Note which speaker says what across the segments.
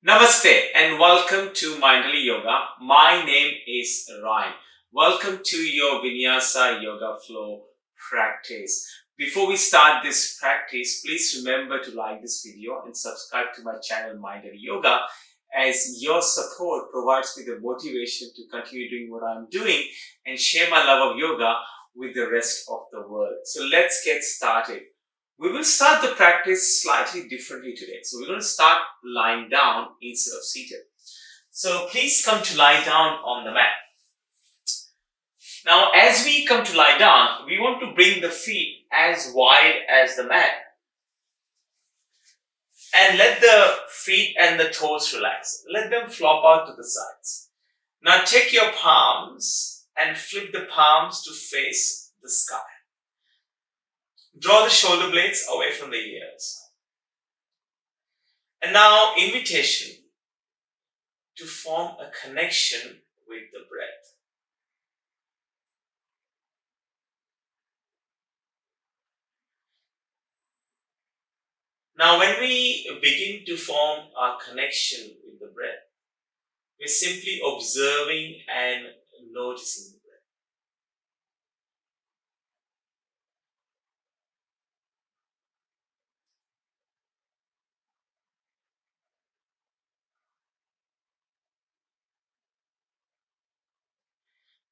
Speaker 1: Namaste and welcome to Mindfully Yoga. My name is Ryan. Welcome to your Vinyasa Yoga Flow practice. Before we start this practice, please remember to like this video and subscribe to my channel Mindfully Yoga, as your support provides me the motivation to continue doing what I'm doing and share my love of yoga with the rest of the world. So let's get started. We will start the practice slightly differently today. So we're going to start lying down instead of seated. So please come to lie down on the mat. Now, as we come to lie down, we want to bring the feet as wide as the mat. And let the feet and the toes relax. Let them flop out to the sides. Now take your palms and flip the palms to face the sky. Draw the shoulder blades away from the ears. And now, invitation to form a connection with the breath. Now, when we begin to form our connection with the breath, we're simply observing and noticing the breath.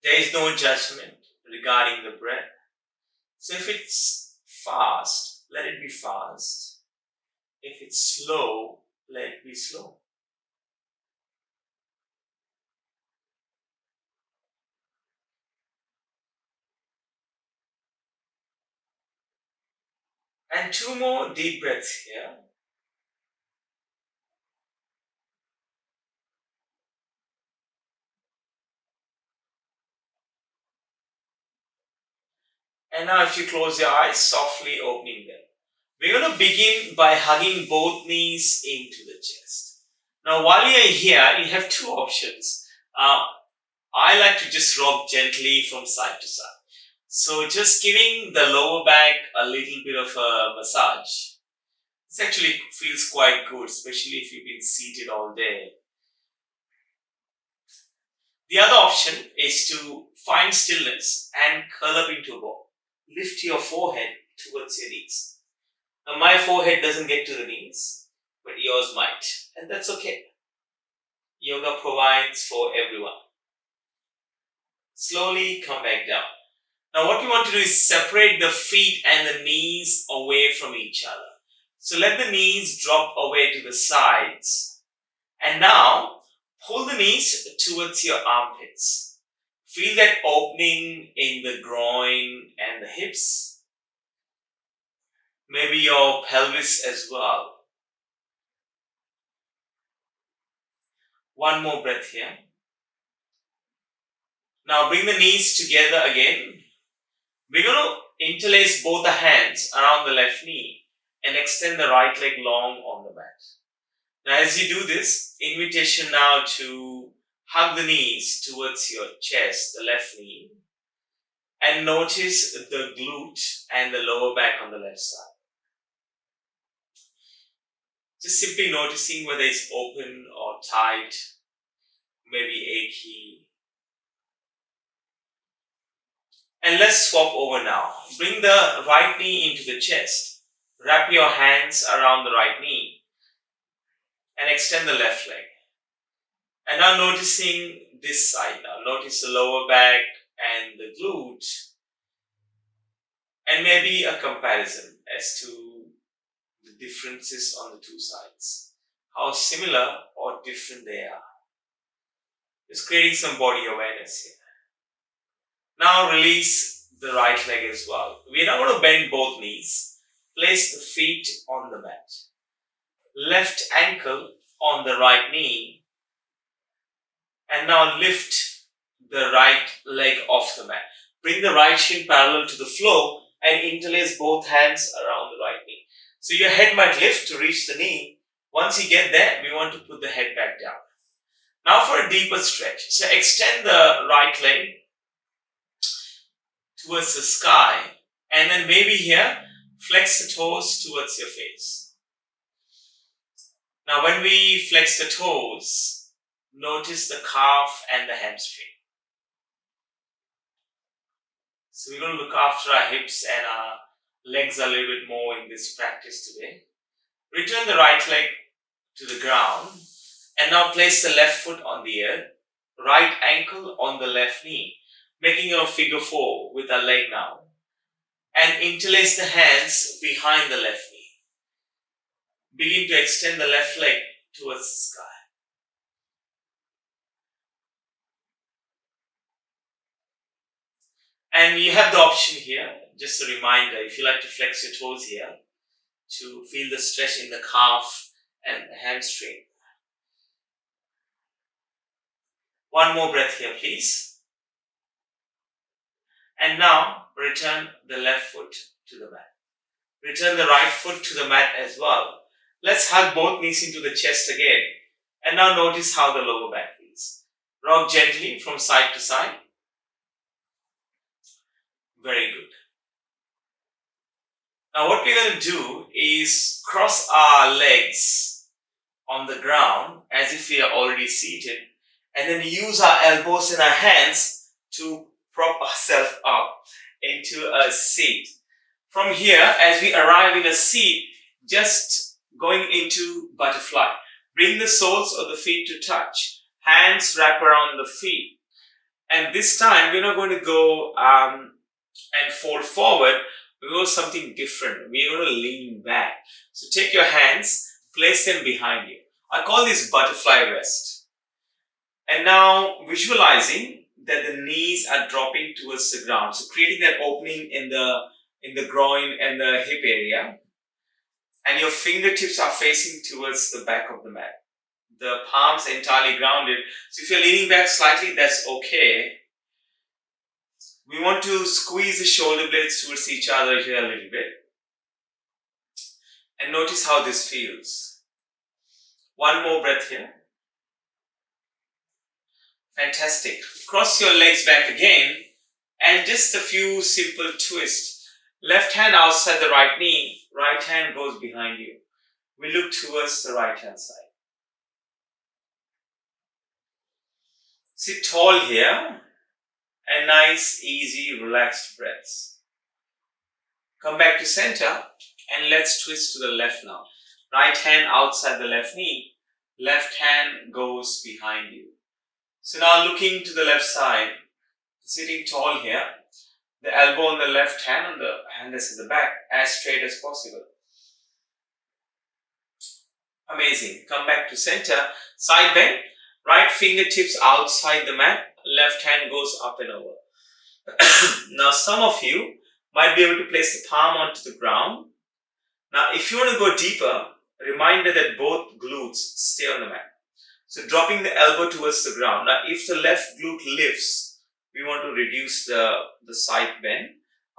Speaker 1: There is no judgment regarding the breath. So if it's fast, let it be fast. If it's slow, let it be slow. And two more deep breaths here. And now if you close your eyes, softly opening them. We're going to begin by hugging both knees into the chest. Now while you're here, you have two options. I like to just rock gently from side to side. So just giving the lower back a little bit of a massage. This actually feels quite good, especially if you've been seated all day. The other option is to find stillness and curl up into a ball. Lift your forehead towards your knees. Now my forehead doesn't get to the knees, but yours might. And that's okay. Yoga provides for everyone. Slowly come back down. Now what we want to do is separate the feet and the knees away from each other. So let the knees drop away to the sides. And now pull the knees towards your armpits. Feel that opening in the groin and the hips. Maybe your pelvis as well. One more breath here. Now bring the knees together again. We're going to interlace both the hands around the left knee and extend the right leg long on the mat. Now as you do this, invitation now to hug the knees towards your chest, the left knee, and notice the glute and the lower back on the left side. Just simply noticing whether it's open or tight, maybe achy. And let's swap over now. Bring the right knee into the chest. Wrap your hands around the right knee and extend the left leg. And now noticing this side now. Notice the lower back and the glute. And maybe a comparison as to the differences on the two sides. How similar or different they are. Just creating some body awareness here. Now release the right leg as well. We are now going to bend both knees. Place the feet on the mat. Left ankle on the right knee. And now lift the right leg off the mat. Bring the right shin parallel to the floor and interlace both hands around the right knee. So your head might lift to reach the knee. Once you get there, we want to put the head back down. Now for a deeper stretch. So extend the right leg towards the sky, and then maybe here flex the toes towards your face. Now when we flex the toes, notice the calf and the hamstring. So we're going to look after our hips and our legs a little bit more in this practice today. Return the right leg to the ground and now place the left foot on the earth, right ankle on the left knee, making a figure 4 with our leg now, and interlace the hands behind the left knee. Begin to extend the left leg towards the sky. And you have the option here, just a reminder, if you like to flex your toes here, to feel the stretch in the calf and the hamstring. One more breath here, please. And now, return the left foot to the mat. Return the right foot to the mat as well. Let's hug both knees into the chest again. And now notice how the lower back feels. Rock gently from side to side. Very good. Now what we're going to do is cross our legs on the ground as if we are already seated, and then use our elbows and our hands to prop ourselves up into a seat. From here, as we arrive in a seat, just going into butterfly. Bring the soles of the feet to touch. Hands wrap around the feet. And this time, we're not going to go and fold forward. We go something different. We're going to lean back. So take your hands, place them behind you. I call this butterfly rest. And now visualizing that the knees are dropping towards the ground. So creating that opening in the groin and the hip area. And your fingertips are facing towards the back of the mat. The palms entirely grounded. So if you're leaning back slightly, that's okay. We want to squeeze the shoulder blades towards each other here a little bit. And notice how this feels. One more breath here. Fantastic. Cross your legs back again. And just a few simple twists. Left hand outside the right knee. Right hand goes behind you. We look towards the right hand side. Sit tall here. And nice, easy, relaxed breaths. Come back to center and let's twist to the left now. Right hand outside the left knee. Left hand goes behind you. So now looking to the left side, sitting tall here. The elbow on the left hand and the hand that's in the back, as straight as possible. Amazing. Come back to center. Side bend. Right fingertips outside the mat. Left hand goes up and over. Now some of you might be able to place the palm onto the ground. Now if you want to go deeper, reminder that both glutes stay on the mat. So dropping the elbow towards the ground. Now if the left glute lifts, we want to reduce the side bend.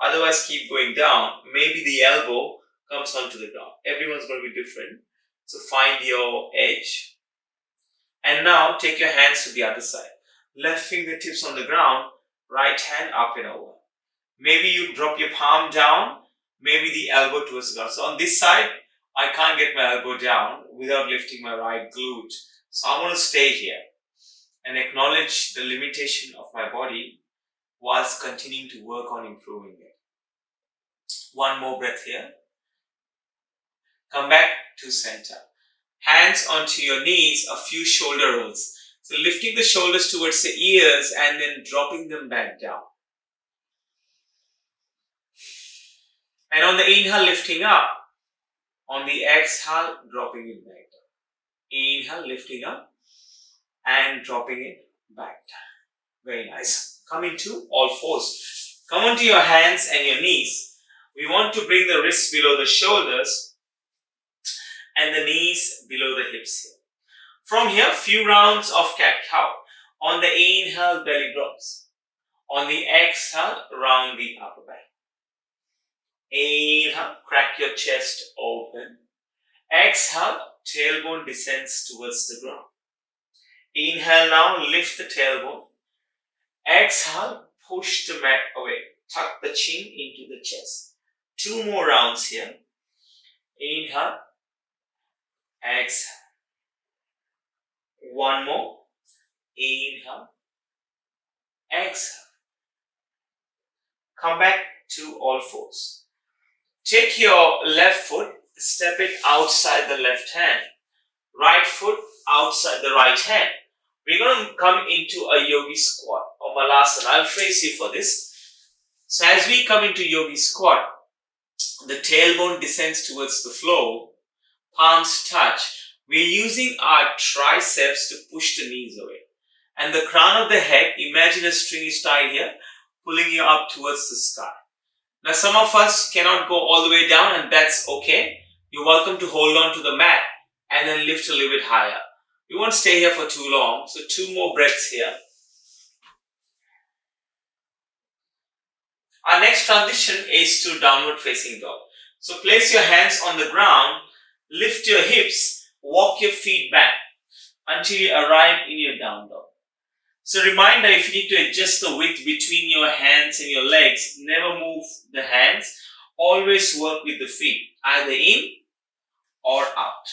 Speaker 1: Otherwise keep going down. Maybe the elbow comes onto the ground. Everyone's going to be different. So find your edge. And now take your hands to the other side. Left fingertips on the ground, right hand up and over. Maybe you drop your palm down, maybe the elbow towards the ground. So on this side, I can't get my elbow down without lifting my right glute. So I'm going to stay here and acknowledge the limitation of my body whilst continuing to work on improving it. One more breath here. Come back to center. Hands onto your knees, a few shoulder rolls. So lifting the shoulders towards the ears and then dropping them back down. And on the inhale, lifting up. On the exhale, dropping it back down. Inhale, lifting up and dropping it back down. Very nice. Come into all fours. Come onto your hands and your knees. We want to bring the wrists below the shoulders and the knees below the hips here. From here, few rounds of cat-cow. On the inhale, belly drops. On the exhale, round the upper back. Inhale, crack your chest open. Exhale, tailbone descends towards the ground. Inhale now, lift the tailbone. Exhale, push the mat away. Tuck the chin into the chest. 2 more rounds here. Inhale. Exhale. One more. Inhale. Exhale. Come back to all fours. Take your left foot, step it outside the left hand. Right foot outside the right hand. We're going to come into a yogi squat or malasana. I'll face you for this. So as we come into yogi squat, the tailbone descends towards the floor, palms touch. We're using our triceps to push the knees away. And the crown of the head, imagine a string is tied here, pulling you up towards the sky. Now some of us cannot go all the way down, and that's okay. You're welcome to hold on to the mat and then lift a little bit higher. We won't stay here for too long, so 2 more breaths here. Our next transition is to downward facing dog. So place your hands on the ground, lift your hips, walk your feet back until you arrive in your down dog. So reminder, if you need to adjust the width between your hands and your legs, never move the hands. Always work with the feet, either in or out.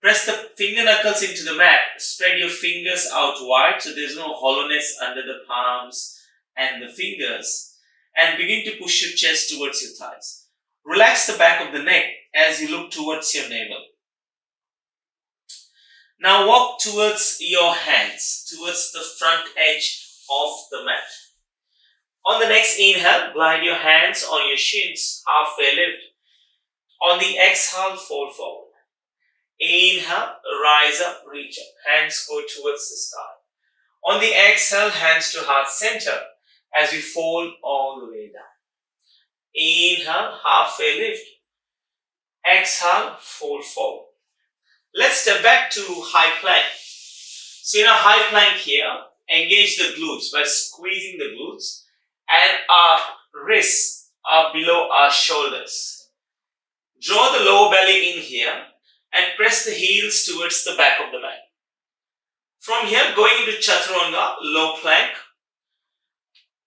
Speaker 1: Press the finger knuckles into the mat. Spread your fingers out wide so there's no hollowness under the palms and the fingers. And begin to push your chest towards your thighs. Relax the back of the neck as you look towards your navel. Now walk towards your hands, towards the front edge of the mat. On the next inhale, glide your hands on your shins, halfway lift. On the exhale, fold forward. Inhale, rise up, reach up. Hands go towards the sky. On the exhale, hands to heart center as we fold all the way down. Inhale, halfway lift. Exhale, fold forward. Let's step back to high plank. So in a high plank here, engage the glutes by squeezing the glutes, and our wrists are below our shoulders. Draw the lower belly in here and press the heels towards the back of the mat. From here, going into chaturanga, low plank,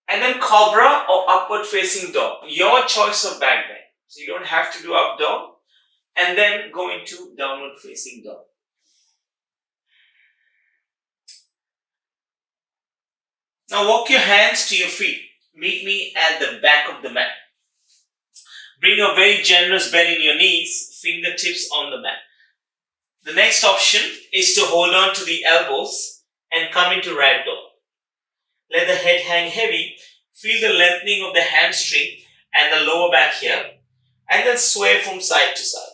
Speaker 1: and then cobra or upward facing dog. Your choice of back bend. So you don't have to do up dog. And then go into downward facing dog. Now walk your hands to your feet. Meet me at the back of the mat. Bring a very generous bend in your knees, fingertips on the mat. The next option is to hold on to the elbows and come into ragdoll. Let the head hang heavy. Feel the lengthening of the hamstring and the lower back here, and then sway from side to side.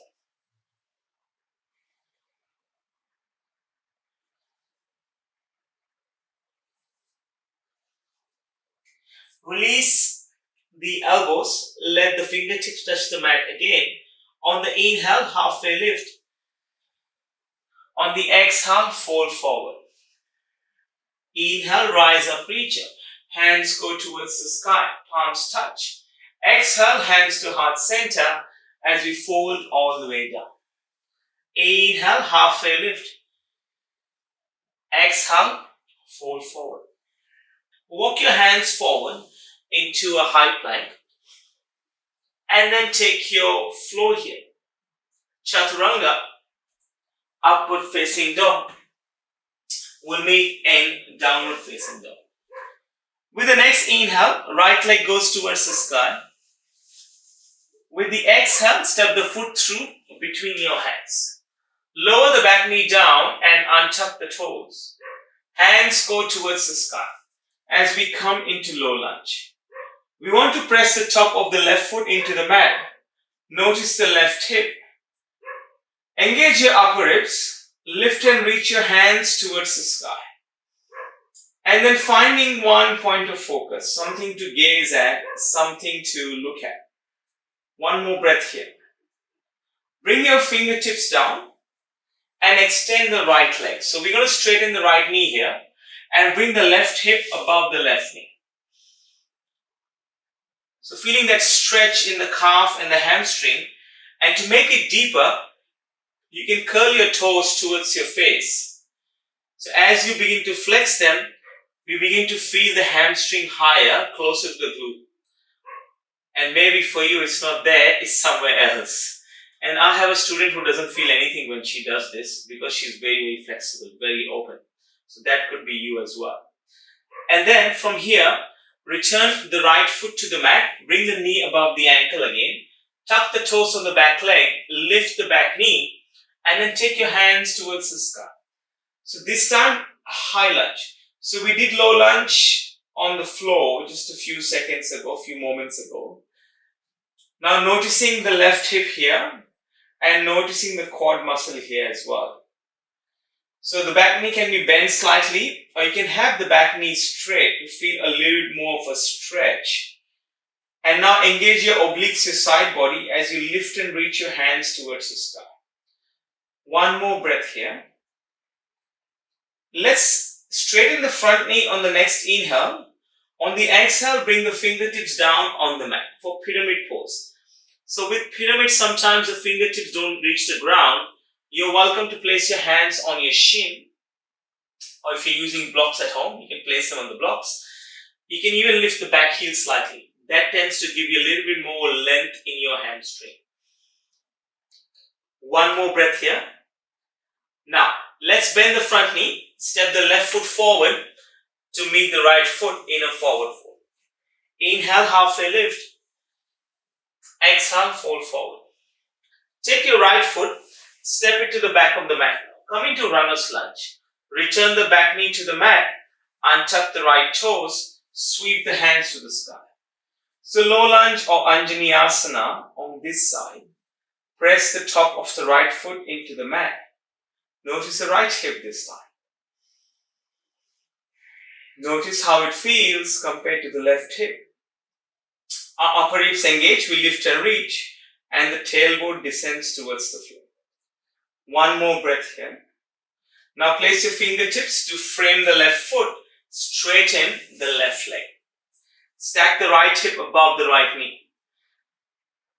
Speaker 1: Release the elbows, let the fingertips touch the mat again. On the inhale, halfway lift. On the exhale, fold forward. Inhale, rise up, reach up. Hands go towards the sky, palms touch. Exhale, hands to heart center as we fold all the way down. Inhale, halfway lift. Exhale, fold forward. Walk your hands forward into a high plank and then take your floor here. Chaturanga, upward facing dog. We'll meet in downward facing dog. With the next inhale, right leg goes towards the sky. With the exhale, step the foot through between your hands. Lower the back knee down and untuck the toes. Hands go towards the sky as we come into low lunge. We want to press the top of the left foot into the mat. Notice the left hip. Engage your upper ribs. Lift and reach your hands towards the sky. And then finding one point of focus, something to gaze at, something to look at. One more breath here. Bring your fingertips down and extend the right leg. So we're going to straighten the right knee here and bring the left hip above the left knee. So feeling that stretch in the calf and the hamstring, and to make it deeper, you can curl your toes towards your face. So as you begin to flex them, we begin to feel the hamstring higher, closer to the glute. And maybe for you it's not there, it's somewhere else. And I have a student who doesn't feel anything when she does this because she's very, very flexible, very open. So that could be you as well. And then from here, return the right foot to the mat, bring the knee above the ankle again, tuck the toes on the back leg, lift the back knee, and then take your hands towards the sky. So this time, high lunge. So we did low lunge on the floor just a few seconds ago, a few moments ago. Now noticing the left hip here and noticing the quad muscle here as well. So the back knee can be bent slightly, or you can have the back knee straight to feel a little bit more of a stretch. And now engage your obliques, your side body, as you lift and reach your hands towards the sky. One more breath here. Let's straighten the front knee on the next inhale. On the exhale, bring the fingertips down on the mat for pyramid pose. So with pyramid, sometimes the fingertips don't reach the ground. You're welcome to place your hands on your shin, or if you're using blocks at home, you can place them on the blocks. You can even lift the back heel slightly. That tends to give you a little bit more length in your hamstring. One more breath here. Now, let's bend the front knee, step the left foot forward to meet the right foot in a forward fold. Inhale, halfway lift. Exhale, fold forward. Take your right foot, step it to the back of the mat. Coming to runner's lunge. Return the back knee to the mat, untuck the right toes, sweep the hands to the sky. So low lunge or Vinyasa on this side. Press the top of the right foot into the mat. Notice the right hip this time. Notice how it feels compared to the left hip. Our upper hips engage, we lift and reach, and the tailbone descends towards the floor. One more breath here. Now place your fingertips to frame the left foot, straighten the left leg. Stack the right hip above the right knee.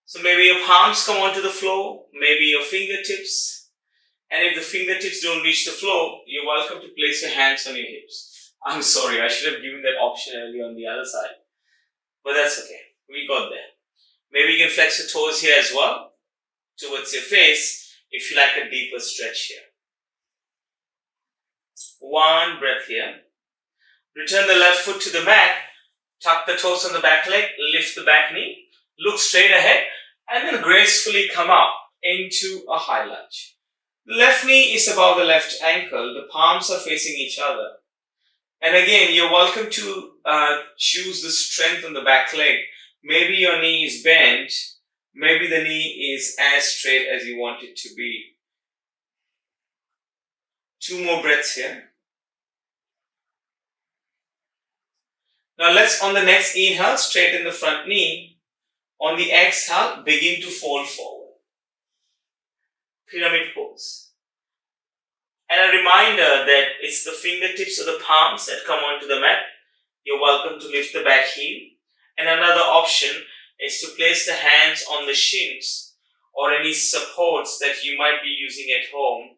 Speaker 1: So maybe your palms come onto the floor, maybe your fingertips. And if the fingertips don't reach the floor, you're welcome to place your hands on your hips. I'm sorry, I should have given that option earlier on the other side. But that's okay, we got there. Maybe you can flex your toes here as well, towards your face, if you like a deeper stretch here. One breath here. Return the left foot to the mat, tuck the toes on the back leg, lift the back knee, look straight ahead, and then gracefully come up into a high lunge. The left knee is above the left ankle, the palms are facing each other. And again, you're welcome to choose the strength on the back leg. Maybe your knee is bent, maybe the knee is as straight as you want it to be. Two more breaths here. Now let's, on the next inhale, straighten the front knee. On the exhale, begin to fold forward. Pyramid pose. And a reminder that it's the fingertips or the palms that come onto the mat. You're welcome to lift the back heel. And another option is to place the hands on the shins or any supports that you might be using at home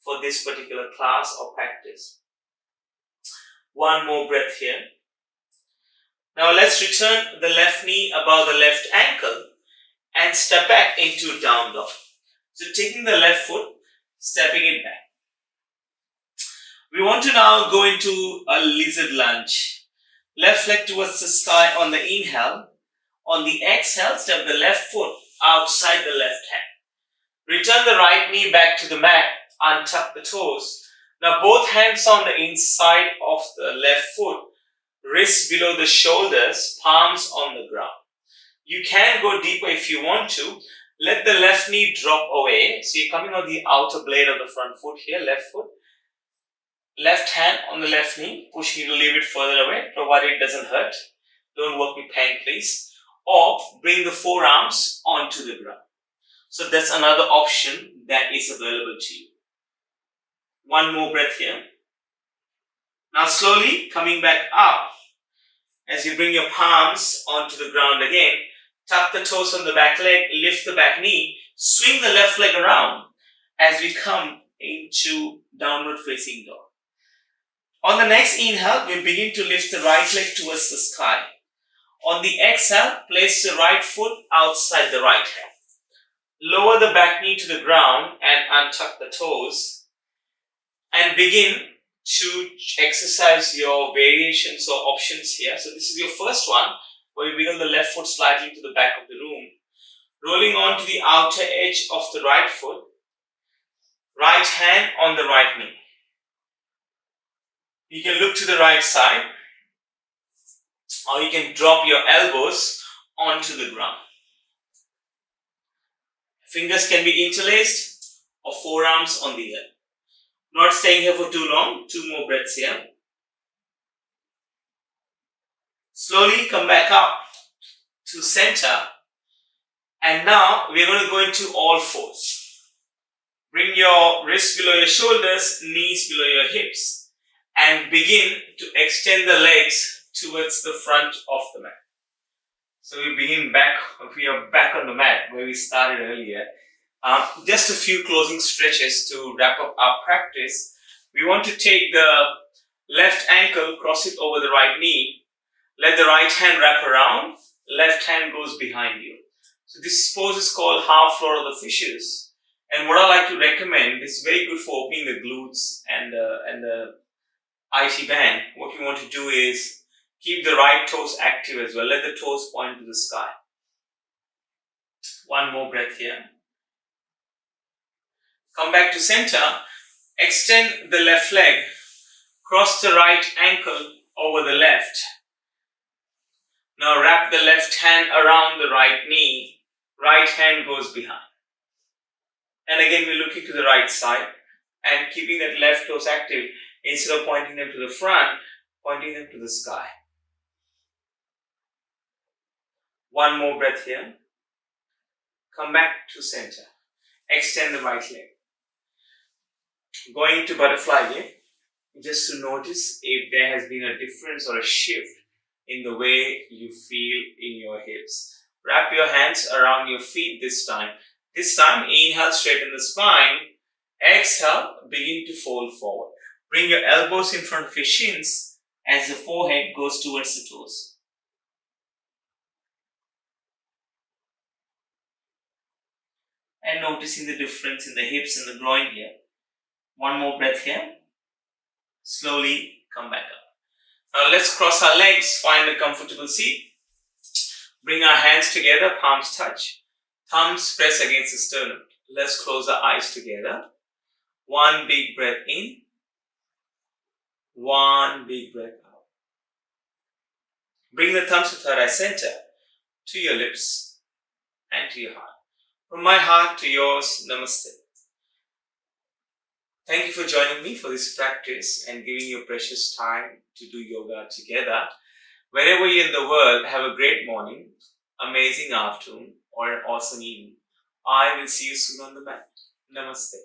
Speaker 1: for this particular class or practice. One more breath here. Now let's return the left knee above the left ankle and step back into down dog. So taking the left foot, stepping it back. We want to now go into a lizard lunge. Left leg towards the sky on the inhale. On the exhale, step the left foot outside the left hand. Return the right knee back to the mat, untuck the toes. Now both hands on the inside of the left foot, wrists below the shoulders, palms on the ground. You can go deeper if you want to. Let the left knee drop away. So you're coming on the outer blade of the front foot here, left foot. Left hand on the left knee, pushing it a little bit further away, provided it doesn't hurt. Don't work with pain, please. Or bring the forearms onto the ground. So that's another option that is available to you. One more breath here. Now slowly coming back up. As you bring your palms onto the ground again, tuck the toes on the back leg, lift the back knee, swing the left leg around as we come into downward facing dog. On the next inhale, we begin to lift the right leg towards the sky. On the exhale, place the right foot outside the right hand. lower the back knee to the ground and untuck the toes and begin to exercise your variations or options here. So this is your first one, where you wiggle the left foot slightly to the back of the room, rolling on to the outer edge of the right foot, right hand on the right knee. You can look to the right side, or you can drop your elbows onto the ground. Fingers can be interlaced or forearms on the ear. Not staying here for too long, 2 more breaths here. Slowly come back up to center, and now we're going to go into all fours. Bring your wrists below your shoulders, knees below your hips, and begin to extend the legs towards the front of the mat. So we are back on the mat where we started earlier. Just a few closing stretches to wrap up our practice. We want to take the left ankle, cross it over the right knee, let the right hand wrap around, left hand goes behind you. So this pose is called half floor of the fishes. And what I like to recommend, this is very good for opening the glutes and the IT band. What you want to do is keep the right toes active as well. Let the toes point to the sky. 1 more breath here. Come back to center. Extend the left leg. Cross the right ankle over the left. Now wrap the left hand around the right knee. Right hand goes behind. And again, we're looking to the right side and keeping that left toes active. Instead of pointing them to the front, pointing them to the sky. 1 more breath here. Come back to center. Extend the right leg. Going into butterfly here, just to notice if there has been a difference or a shift in the way you feel in your hips. Wrap your hands around your feet this time. This time, inhale, straighten the spine. Exhale, begin to fold forward. Bring your elbows in front of your shins as the forehead goes towards the toes. And noticing the difference in the hips and the groin here. 1 more breath here. Slowly come back up. Now let's cross our legs, find a comfortable seat. Bring our hands together, palms touch. Thumbs press against the sternum. Let's close our eyes together. 1 big breath in. 1 big breath out. Bring the thumbs to third eye center, to your lips and to your heart. From my heart to yours, Namaste. Thank you for joining me for this practice and giving your precious time to do yoga together. Wherever you're in the world, have a great morning, amazing afternoon, or an awesome evening. I will see you soon on the mat. Namaste.